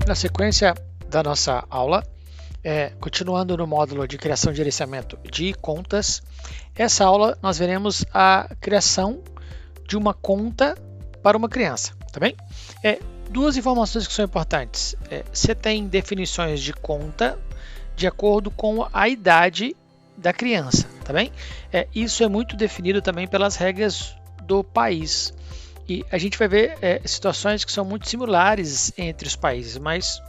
Na sequência da nossa aula, continuando no módulo de criação e gerenciamento de contas, essa aula nós veremos a criação de uma conta para uma criança, tá bem? Duas informações que são importantes. Você tem definições de conta de acordo com a idade da criança, tá bem? Isso é muito definido também pelas regras do país. E a gente vai ver situações que são muito similares entre os países, mas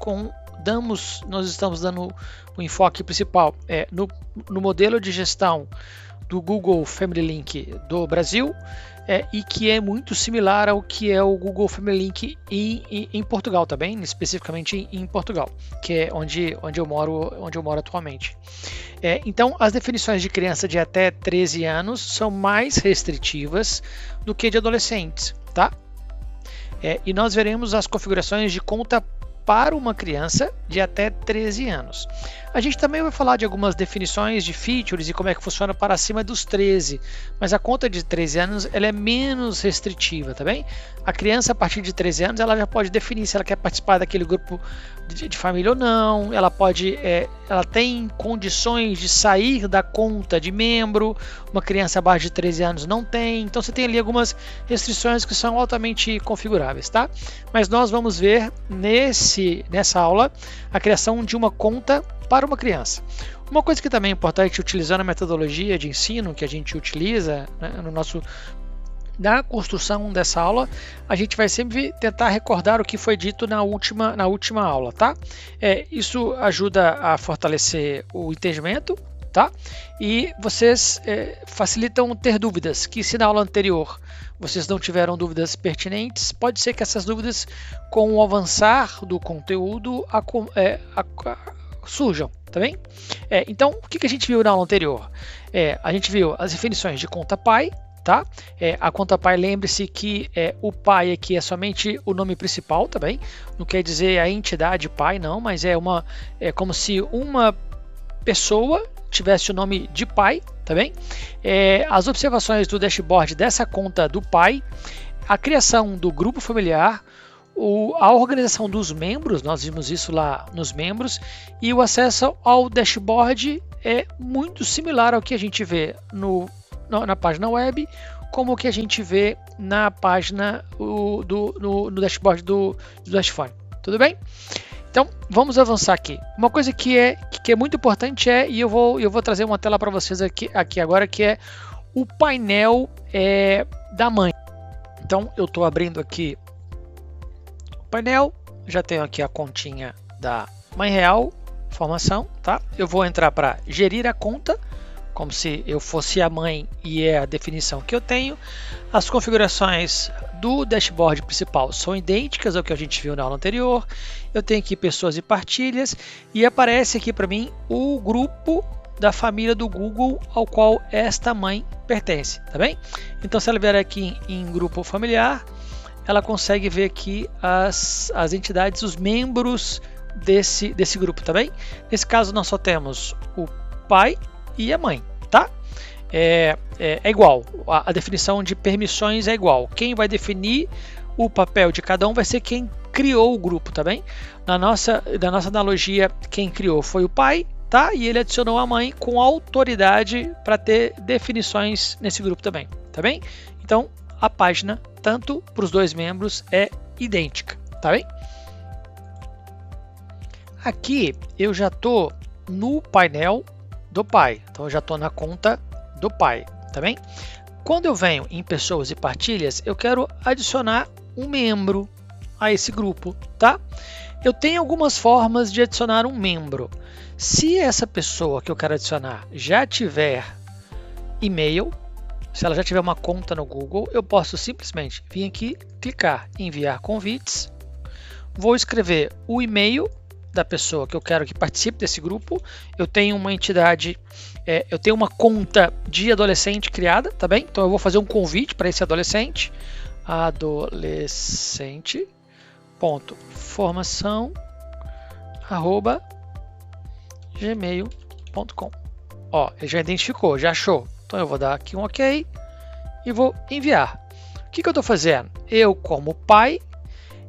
nós estamos dando o enfoque principal no modelo de gestão do Google Family Link do Brasil e que é muito similar ao que é o Google Family Link em Portugal também, especificamente em Portugal, que é onde eu moro atualmente. Então, as definições de criança de até 13 anos são mais restritivas do que de adolescentes, tá? E nós veremos as configurações de conta para uma criança de até 13 anos. A gente também vai falar de algumas definições de features e como é que funciona para acima dos 13, mas a conta de 13 anos ela é menos restritiva, tá bem? A criança a partir de 13 anos ela já pode definir se ela quer participar daquele grupo de família ou não, ela tem condições de sair da conta de membro, uma criança abaixo de 13 anos não tem, então você tem ali algumas restrições que são altamente configuráveis, tá? Mas nós vamos ver nessa aula a criação de uma conta para uma criança. Uma coisa que também é importante utilizando a metodologia de ensino que a gente utiliza na construção dessa aula, a gente vai sempre tentar recordar o que foi dito na última aula, tá? Isso ajuda a fortalecer o entendimento, tá? E vocês facilitam ter dúvidas, que se na aula anterior vocês não tiveram dúvidas pertinentes, pode ser que essas dúvidas, com o avançar do conteúdo, surjam, tá bem? Então, o que a gente viu na aula anterior? A gente viu as definições de conta pai, tá? A conta pai, lembre-se que o pai aqui é somente o nome principal, tá bem? Não quer dizer a entidade pai, não, mas é como se uma pessoa tivesse o nome de pai, tá bem? As observações do dashboard dessa conta do pai, a criação do grupo familiar, a organização dos membros, nós vimos isso lá nos membros, e o acesso ao dashboard é muito similar ao que a gente vê na página web, como o que a gente vê na página no dashboard do Dashphone. Tudo bem? Então, vamos avançar aqui. Uma coisa que é muito importante e eu vou trazer uma tela para vocês aqui agora, que é o painel da mãe. Então, eu estou abrindo aqui o painel, já tenho aqui a continha da Mãe Real, informação, tá? Eu vou entrar para gerir a conta, como se eu fosse a mãe e é a definição que eu tenho. As configurações do dashboard principal são idênticas ao que a gente viu na aula anterior. Eu tenho aqui pessoas e partilhas e aparece aqui para mim o grupo da família do Google ao qual esta mãe pertence, tá bem? Então, se ela vier aqui em grupo familiar, ela consegue ver aqui as entidades, os membros desse grupo, tá bem? Nesse caso, nós só temos o pai e a mãe, tá? É igual, a definição de permissões é igual. Quem vai definir o papel de cada um vai ser quem criou o grupo, tá bem? Na nossa analogia, quem criou foi o pai, tá? E ele adicionou a mãe com autoridade para ter definições nesse grupo também, tá bem? Então, a página, tanto para os dois membros, é idêntica, tá bem? Aqui eu já estou no painel do pai, então eu já estou na conta do pai, tá bem? Quando eu venho em pessoas e partilhas, eu quero adicionar um membro a esse grupo, tá? Eu tenho algumas formas de adicionar um membro. Se essa pessoa que eu quero adicionar já tiver e-mail, se ela já tiver uma conta no Google, eu posso simplesmente vir aqui, clicar em enviar convites, vou escrever o e-mail da pessoa que eu quero que participe desse grupo. Eu tenho uma entidade, eu tenho uma conta de adolescente criada, tá bem? Então eu vou fazer um convite para esse adolescente, adolescente.formação@gmail.com. Ele já identificou, já achou. Então eu vou dar aqui um OK e vou enviar. O que eu estou fazendo? Eu, como pai,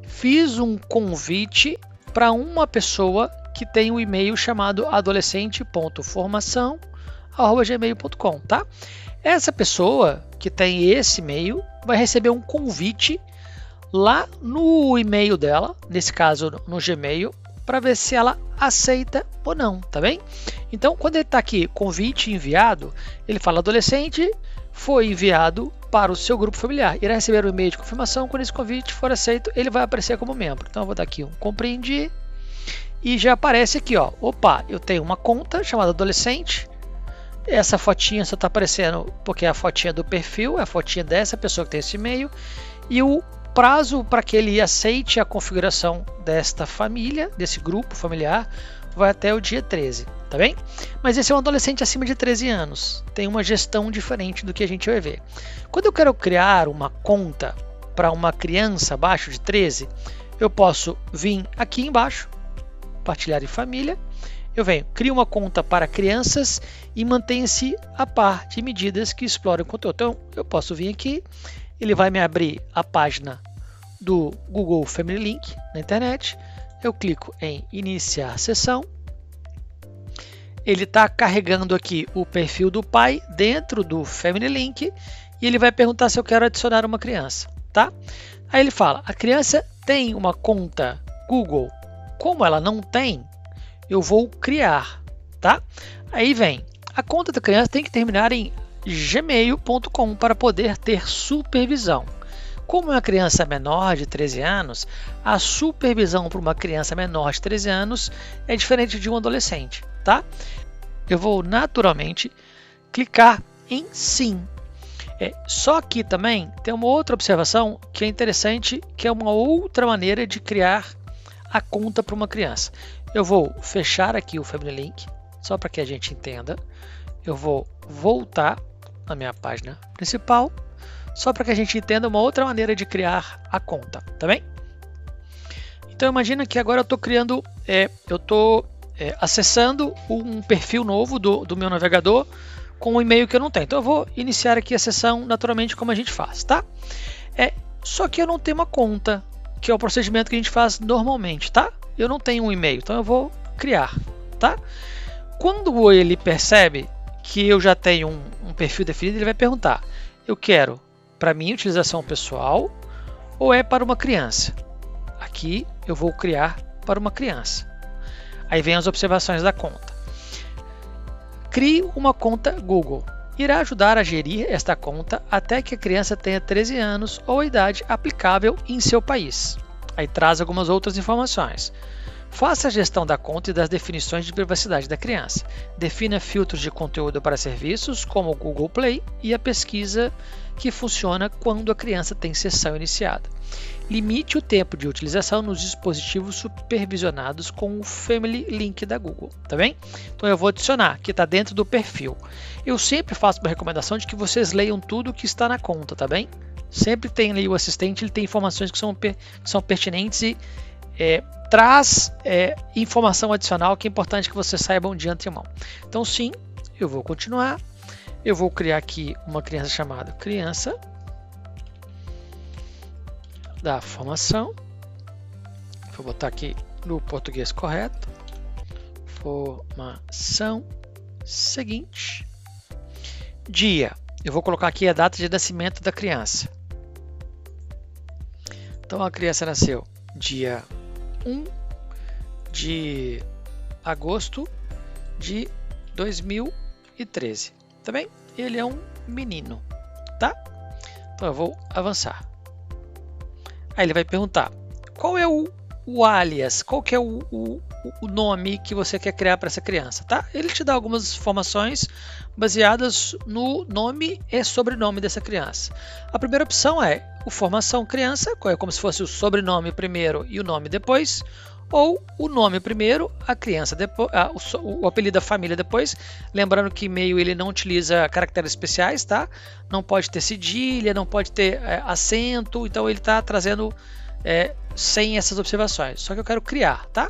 fiz um convite para uma pessoa que tem um e-mail chamado adolescente.formação@gmail.com, tá? Essa pessoa que tem esse e-mail vai receber um convite lá no e-mail dela, nesse caso no Gmail, para ver se ela aceita ou não, tá bem? Então, quando ele está aqui, convite enviado, ele fala adolescente foi enviado para o seu grupo familiar. Irá receber um e-mail de confirmação. Quando esse convite for aceito, ele vai aparecer como membro. Então, eu vou dar aqui um compreendi e já aparece aqui, ó. Opa, eu tenho uma conta chamada adolescente. Essa fotinha só está aparecendo porque é a fotinha do perfil, é a fotinha dessa pessoa que tem esse e-mail. E o prazo para que ele aceite a configuração desta família, desse grupo familiar, vai até o dia 13, tá bem? Mas esse é um adolescente acima de 13 anos, tem uma gestão diferente do que a gente vai ver. Quando eu quero criar uma conta para uma criança abaixo de 13, eu posso vir aqui embaixo, partilhar em família, eu venho, crio uma conta para crianças e mantenha-se a par de medidas que exploram o conteúdo. Então, eu posso vir aqui, ele vai me abrir a página do Google Family Link na internet. Eu clico em iniciar sessão. Ele está carregando aqui o perfil do pai dentro do Family Link e ele vai perguntar se eu quero adicionar uma criança, tá? Aí ele fala, a criança tem uma conta Google. Como ela não tem, eu vou criar, tá? Aí vem, a conta da criança tem que terminar em gmail.com para poder ter supervisão. Como é uma criança menor de 13 anos, a supervisão para uma criança menor de 13 anos é diferente de um adolescente, tá? Eu vou naturalmente clicar em sim. Só que também tem uma outra observação que é interessante, que é uma outra maneira de criar a conta para uma criança. Eu vou fechar aqui o Family Link, só para que a gente entenda. Eu vou voltar na minha página principal, só para que a gente entenda uma outra maneira de criar a conta, tá bem? Então imagina que agora eu estou criando, eu estou acessando um perfil novo do meu navegador com um e-mail que eu não tenho. Então eu vou iniciar aqui a sessão naturalmente como a gente faz, tá? Só que eu não tenho uma conta, que é o procedimento que a gente faz normalmente, tá? Eu não tenho um e-mail, então eu vou criar, tá? Quando ele percebe que eu já tenho um perfil definido, ele vai perguntar, eu quero para minha utilização pessoal ou é para uma criança? Aqui eu vou criar para uma criança. Aí vem as observações da conta. Crie uma conta Google. Irá ajudar a gerir esta conta até que a criança tenha 13 anos ou a idade aplicável em seu país. Aí traz algumas outras informações. Faça a gestão da conta e das definições de privacidade da criança. Defina filtros de conteúdo para serviços como o Google Play e a pesquisa que funciona quando a criança tem sessão iniciada. Limite o tempo de utilização nos dispositivos supervisionados com o Family Link da Google, tá bem? Então eu vou adicionar, que está dentro do perfil. Eu sempre faço uma recomendação de que vocês leiam tudo que está na conta, tá bem? Sempre tem ali o assistente, ele tem informações que são pertinentes e traz informação adicional que é importante que vocês saibam de antemão. Então sim, eu vou continuar. Eu vou criar aqui uma criança chamada criança da formação. Vou botar aqui no português correto. Formação seguinte. Dia. Eu vou colocar aqui a data de nascimento da criança. Então a criança nasceu dia 1 de agosto de 2013. Tá bem? Ele é um menino, tá? Então eu vou avançar. Aí ele vai perguntar, qual é o alias, qual que é o nome que você quer criar para essa criança, tá? Ele te dá algumas informações baseadas no nome e sobrenome dessa criança. A primeira opção é o formação criança, é como se fosse o sobrenome primeiro e o nome depois, ou o nome primeiro, a criança depois, o apelido da família depois. Lembrando que e-mail ele não utiliza caracteres especiais, tá? Não pode ter cedilha, não pode ter acento, então ele está trazendo sem essas observações. Só que eu quero criar, tá?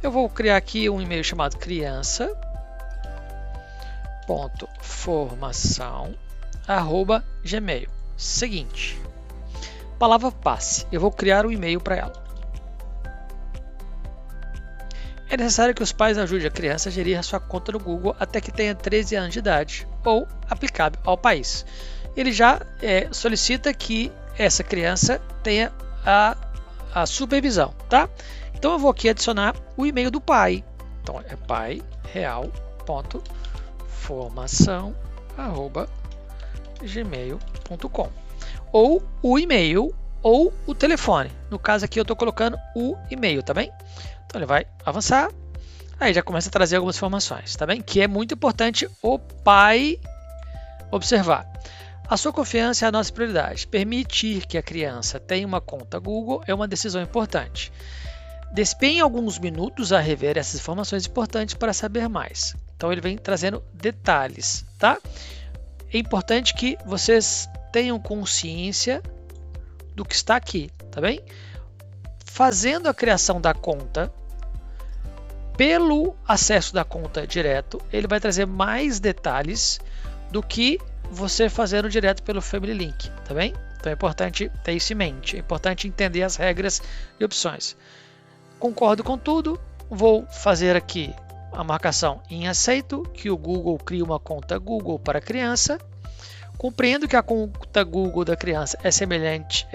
Eu vou criar aqui um e-mail chamado criança.formação@gmail. Seguinte, palavra passe. Eu vou criar um e-mail para ela. é necessário que os pais ajudem a criança a gerir a sua conta no Google até que tenha 13 anos de idade, ou aplicável ao país. Ele já solicita que essa criança tenha a supervisão, tá? Então eu vou aqui adicionar o e-mail do pai. Então é paireal.formação@gmail.com, ou o e-mail ou o telefone. No caso aqui eu estou colocando o e-mail, tá bem? Então ele vai avançar, aí já começa a trazer algumas informações, tá bem? Que é muito importante o pai observar. A sua confiança é a nossa prioridade. Permitir que a criança tenha uma conta Google é uma decisão importante. Despenhe alguns minutos a rever essas informações importantes para saber mais. Então ele vem trazendo detalhes, tá? É importante que vocês tenham consciência do que está aqui, tá bem? Fazendo a criação da conta, pelo acesso da conta direto, ele vai trazer mais detalhes do que você fazendo direto pelo Family Link, tá bem? Então é importante ter isso em mente, é importante entender as regras e opções. Concordo com tudo, vou fazer aqui a marcação em aceito, que o Google cria uma conta Google para a criança. Compreendo que a conta Google da criança é semelhante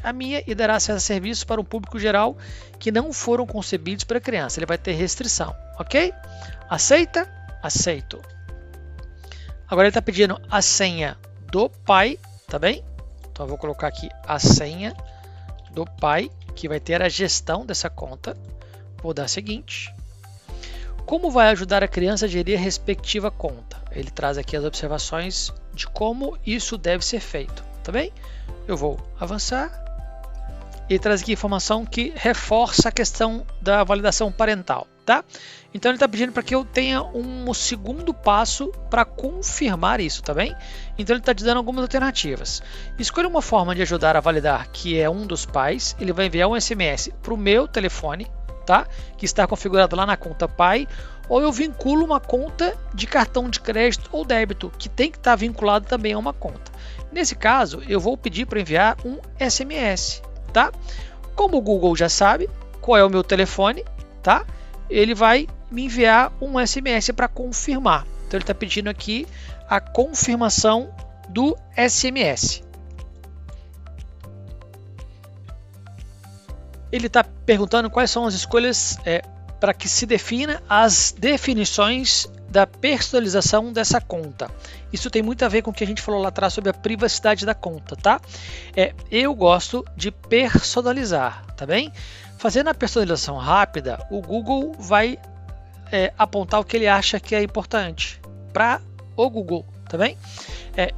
à minha e dará acesso a serviços para um público geral que não foram concebidos para a criança. Ele vai ter restrição, ok? Aceita? Aceito. Agora ele está pedindo a senha do pai, tá bem? Então eu vou colocar aqui a senha do pai, que vai ter a gestão dessa conta. Vou dar seguinte. Como vai ajudar a criança a gerir a respectiva conta? Ele traz aqui as observações de como isso deve ser feito, tá bem? Eu vou avançar e traz aqui informação que reforça a questão da validação parental, tá? Então ele está pedindo para que eu tenha um segundo passo para confirmar isso, tá bem? Então ele está te dando algumas alternativas. Escolha uma forma de ajudar a validar que é um dos pais. Ele vai enviar um SMS para o meu telefone, tá? Que está configurado lá na conta pai, ou eu vinculo uma conta de cartão de crédito ou débito, que tem que estar vinculado também a uma conta. Nesse caso, eu vou pedir para enviar um SMS, tá? Como o Google já sabe qual é o meu telefone, tá? Ele vai me enviar um SMS para confirmar. Então ele está pedindo aqui a confirmação do SMS. Ele está perguntando quais são as escolhas para que se defina as definições da personalização dessa conta. Isso tem muito a ver com o que a gente falou lá atrás sobre a privacidade da conta, tá? Eu gosto de personalizar, tá bem? Fazendo a personalização rápida, o Google vai apontar o que ele acha que é importante para o Google, tá bem?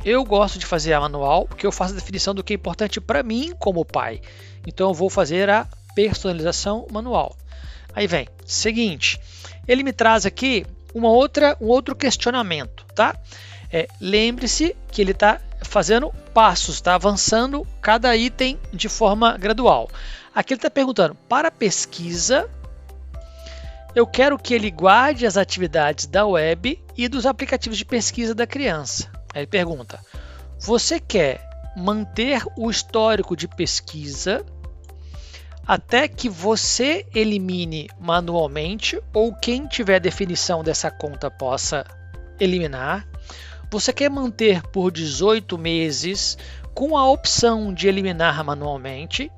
Eu gosto de fazer a manual, porque eu faço a definição do que é importante para mim como pai. Então eu vou fazer a personalização manual. Aí vem, seguinte, ele me traz aqui um outro questionamento, tá? Lembre-se que ele está fazendo passos, está avançando cada item de forma gradual. Aqui ele está perguntando, para pesquisa, eu quero que ele guarde as atividades da web e dos aplicativos de pesquisa da criança. Aí ele pergunta, você quer manter o histórico de pesquisa até que você elimine manualmente ou quem tiver definição dessa conta possa eliminar? Você quer manter por 18 meses com a opção de eliminar manualmente?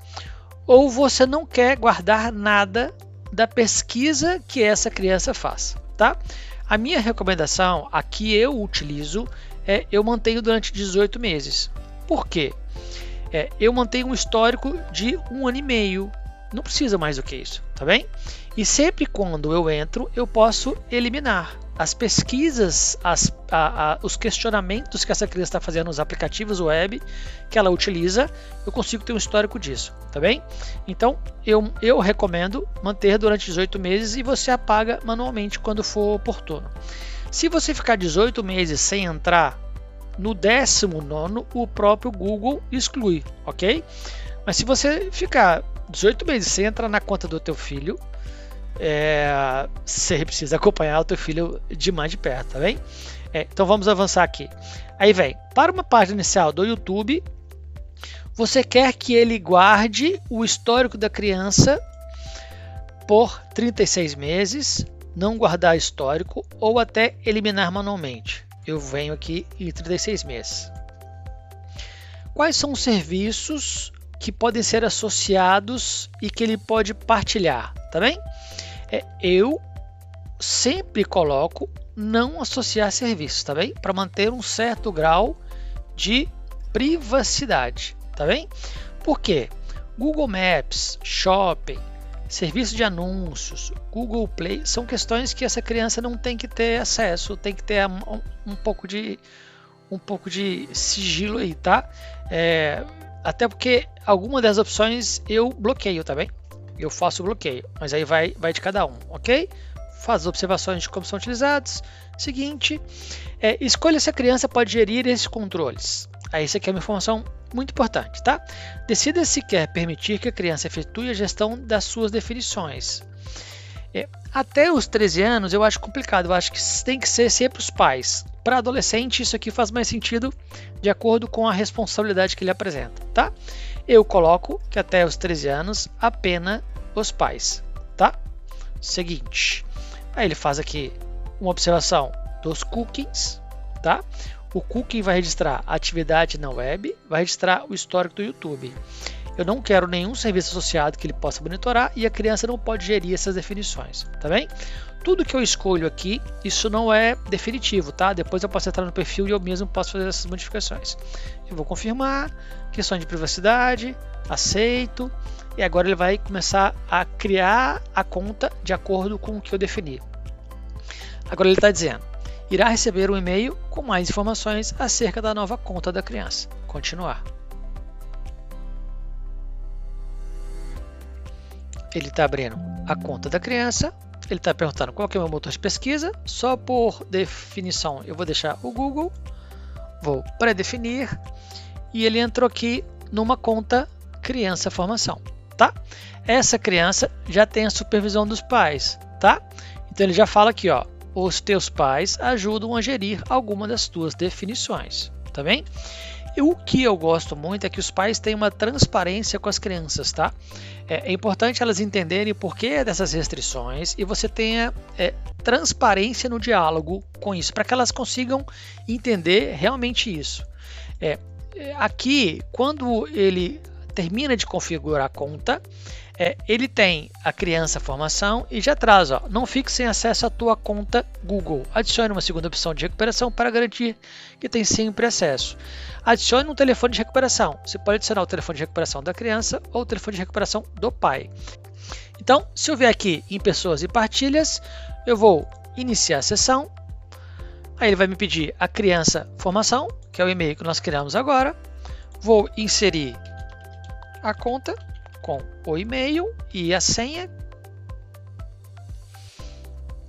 Ou você não quer guardar nada da pesquisa que essa criança faz, tá? A minha recomendação, a que eu utilizo, eu mantenho durante 18 meses. Por quê? Eu mantenho um histórico de 1 ano e meio. Não precisa mais do que isso, tá bem? E sempre quando eu entro, eu posso eliminar as pesquisas, os questionamentos que essa criança está fazendo nos aplicativos web que ela utiliza, eu consigo ter um histórico disso, tá bem? Então, eu recomendo manter durante 18 meses e você apaga manualmente quando for oportuno. Se você ficar 18 meses sem entrar, no 19º, o próprio Google exclui, ok? Mas se você ficar 18 meses sem entrar na conta do teu filho, você precisa acompanhar o teu filho de mais de perto, tá bem? Então vamos avançar aqui. Aí vem, para uma página inicial do YouTube, você quer que ele guarde o histórico da criança por 36 meses, não guardar histórico ou até eliminar manualmente. Eu venho aqui em 36 meses. Quais são os serviços que podem ser associados e que ele pode partilhar, tá bem? Eu sempre coloco não associar serviços, tá bem? Para manter um certo grau de privacidade, tá bem? Por quê? Google Maps, Shopping, serviço de anúncios, Google Play, são questões que essa criança não tem que ter acesso, tem que ter um pouco de sigilo aí, tá? Até porque alguma das opções eu bloqueio, tá bem? Eu faço o bloqueio, mas aí vai de cada um, ok? Faz as observações de como são utilizados. Seguinte, escolha se a criança pode gerir esses controles. Aí isso aqui é uma informação muito importante, tá? Decida se quer permitir que a criança efetue a gestão das suas definições. Até os 13 anos eu acho complicado, eu acho que tem que ser sempre os pais. Para adolescente isso aqui faz mais sentido de acordo com a responsabilidade que ele apresenta, tá? Eu coloco que até os 13 anos apenas os pais, tá? Seguinte, aí ele faz aqui uma observação dos cookies, tá? O cookie vai registrar a atividade na web, vai registrar o histórico do YouTube. Eu não quero nenhum serviço associado que ele possa monitorar e a criança não pode gerir essas definições, tá bem? Tudo que eu escolho aqui, isso não é definitivo, tá? Depois eu posso entrar no perfil e eu mesmo posso fazer essas modificações. Eu vou confirmar, questão de privacidade, aceito, e agora ele vai começar a criar a conta de acordo com o que eu defini. Agora ele está dizendo, irá receber um e-mail com mais informações acerca da nova conta da criança. Continuar. Ele está abrindo a conta da criança, ele está perguntando qual que é o meu motor de pesquisa, só por definição eu vou deixar o Google, vou pré-definir e ele entrou aqui numa conta criança formação, tá? Essa criança já tem a supervisão dos pais, tá? Então ele já fala aqui, ó, os teus pais ajudam a gerir alguma das tuas definições, tá bem? E o que eu gosto muito é que os pais têm uma transparência com as crianças, tá? É importante elas entenderem o porquê dessas restrições e você tenha transparência no diálogo com isso, para que elas consigam entender realmente isso. Aqui, quando ele termina de configurar a conta, ele tem a criança formação e já traz, ó, não fique sem acesso à tua conta Google. Adicione uma segunda opção de recuperação para garantir que tem sempre acesso. Adicione um telefone de recuperação. Você pode adicionar o telefone de recuperação da criança ou o telefone de recuperação do pai. Então, se eu vier aqui em pessoas e partilhas, eu vou iniciar a sessão. Aí ele vai me pedir a criança formação, que é o e-mail que nós criamos agora. Vou inserir a conta com o e-mail e a senha.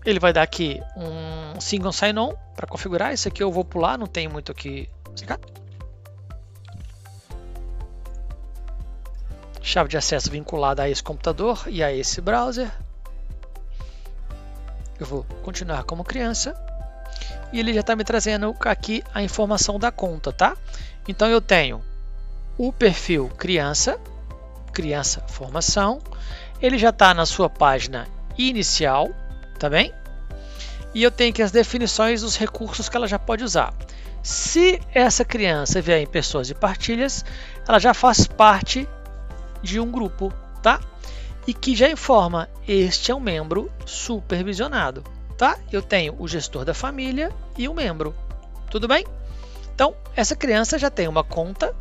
Ele vai dar aqui um single sign-on para configurar. Isso aqui eu vou pular, não tem muito o que explicar. Chave de acesso vinculada a esse computador e a esse browser. Eu vou continuar como criança. E ele já está me trazendo aqui a informação da conta, tá? Então eu tenho o perfil criança formação, ele já está na sua página inicial, tá bem? E eu tenho aqui as definições dos recursos que ela já pode usar. Se essa criança vier em pessoas e partilhas, ela já faz parte de um grupo, tá? E que já informa, este é um membro supervisionado, tá? Eu tenho o gestor da família e o membro, tudo bem? Então, essa criança já tem uma conta,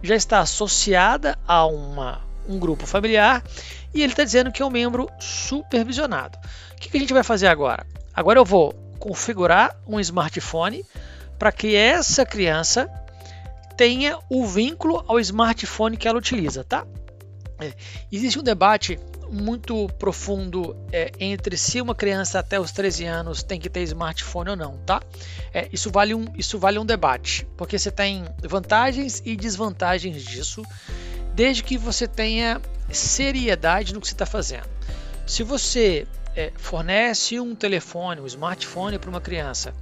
já está associada a um grupo familiar e ele está dizendo que é um membro supervisionado. O que a gente vai fazer agora? Agora eu vou configurar um smartphone para que essa criança tenha o vínculo ao smartphone que ela utiliza, tá? Existe um debate muito profundo entre se uma criança até os 13 anos tem que ter smartphone ou não, tá? Isso vale um debate, porque você tem vantagens e desvantagens disso, desde que você tenha seriedade no que você está fazendo. Se você fornece um telefone, um smartphone para uma criança,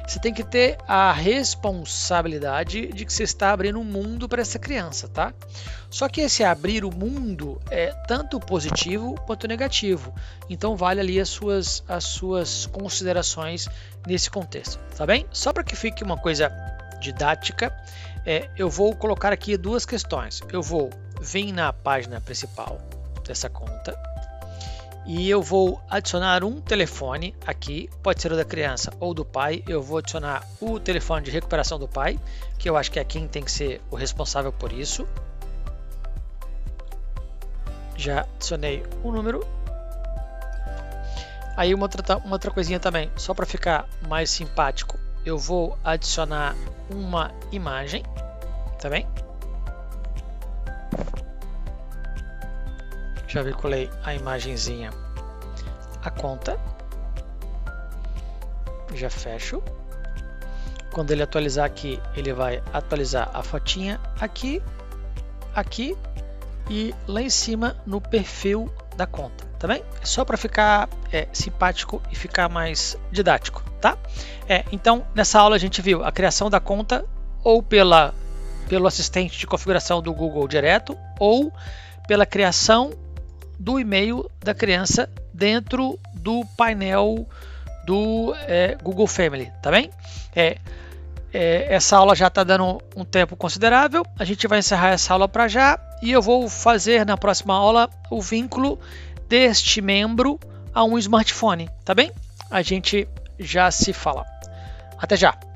você tem que ter a responsabilidade de que você está abrindo um mundo para essa criança, tá? Só que esse abrir o mundo é tanto positivo quanto negativo. Então vale ali as suas considerações nesse contexto, tá bem? Só para que fique uma coisa didática, eu vou colocar aqui duas questões. Eu vou vir na página principal dessa conta e eu vou adicionar um telefone aqui, pode ser o da criança ou do pai. Eu vou adicionar o telefone de recuperação do pai, que eu acho que é quem tem que ser o responsável por isso. Já adicionei o número. Aí uma outra coisinha também, só para ficar mais simpático, eu vou adicionar uma imagem, tá bem? Já vinculei a imagenzinha à conta. Já fecho. Quando ele atualizar aqui, ele vai atualizar a fotinha aqui, aqui e lá em cima no perfil da conta, tá bem? É só para ficar simpático e ficar mais didático, tá? Então, nessa aula a gente viu a criação da conta ou pelo assistente de configuração do Google direto ou pela criação do e-mail da criança dentro do painel do Google Family, tá bem? Essa aula já está dando um tempo considerável, a gente vai encerrar essa aula para já e eu vou fazer na próxima aula o vínculo deste membro a um smartphone, tá bem? A gente já se fala. Até já!